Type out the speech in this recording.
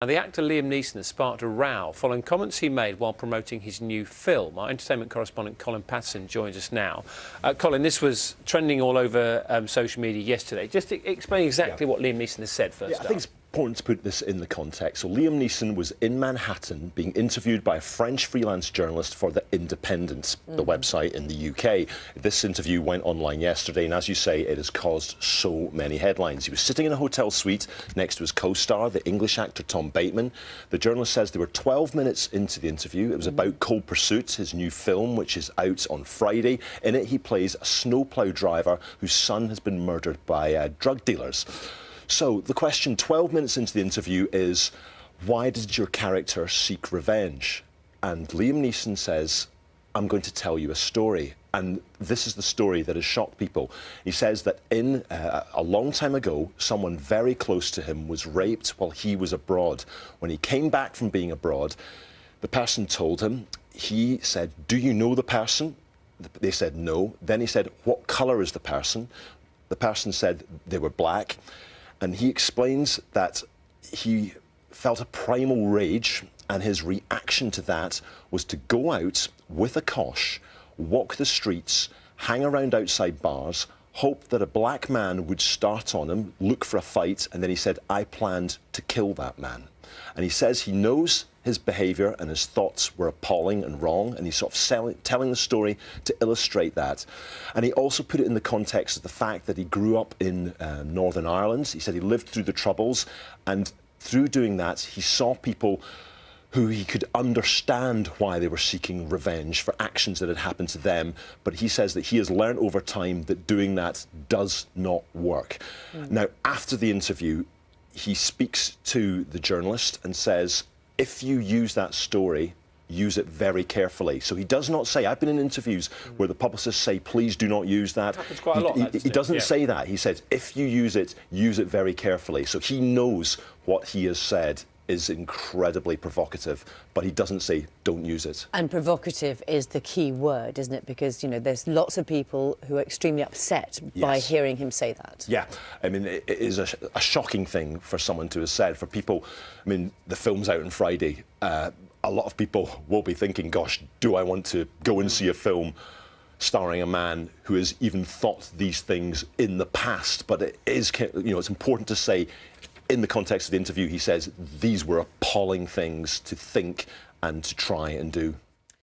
Now, the actor Liam Neeson has sparked a row following comments he made while promoting his new film. Our entertainment correspondent Colin Patterson joins us now. Colin, this was trending all over social media yesterday. Just explain exactly what Liam Neeson has said first. I think it's important to put this in the context. So Liam Neeson was in Manhattan being interviewed by a French freelance journalist for The Independent, the website in the UK. This interview went online yesterday, and as you say, it has caused so many headlines. He was sitting in a hotel suite next to his co-star, the English actor Tom Bateman. The journalist says they were 12 minutes into the interview. It was about Cold Pursuit, his new film, which is out on Friday. In it, he plays a snowplow driver whose son has been murdered by drug dealers. So the question 12 minutes into the interview is, why did your character seek revenge? And Liam Neeson says, I'm going to tell you a story. And this is the story that has shocked people. He says that a long time ago, someone very close to him was raped while he was abroad. When he came back from being abroad, the person told him, he said, do you know the person? They said no. Then he said, what colour is the person? The person said they were black. And he explains that he felt a primal rage, and his reaction to that was to go out with a kosh, walk the streets, hang around outside bars, hope that a black man would start on him, look for a fight, and then he said, I planned to kill that man. And he says he knows his behaviour and his thoughts were appalling and wrong, and he's sort of telling the story to illustrate that. And he also put it in the context of the fact that he grew up in Northern Ireland. He said he lived through the Troubles, and through doing that, he saw people who he could understand why they were seeking revenge for actions that had happened to them. But he says that he has learned over time that doing that does not work. Now, after the interview, he speaks to the journalist and says, if you use that story, use it very carefully. So he does not say, I've been in interviews where the publicists say, please do not use that. Happens quite a lot, he doesn't say that. He says, if you use it very carefully. So he knows what he has said is incredibly provocative, but he doesn't say, don't use it. And provocative is the key word, isn't it? Because, you know, there's lots of people who are extremely upset by hearing him say that. Yeah, I mean, it is a shocking thing for someone to have said. For people, I mean, the film's out on Friday. A lot of people will be thinking, gosh, do I want to go and see a film starring a man who has even thought these things in the past? But it is, you know, it's important to say, in the context of the interview, he says these were appalling things to think and to try and do.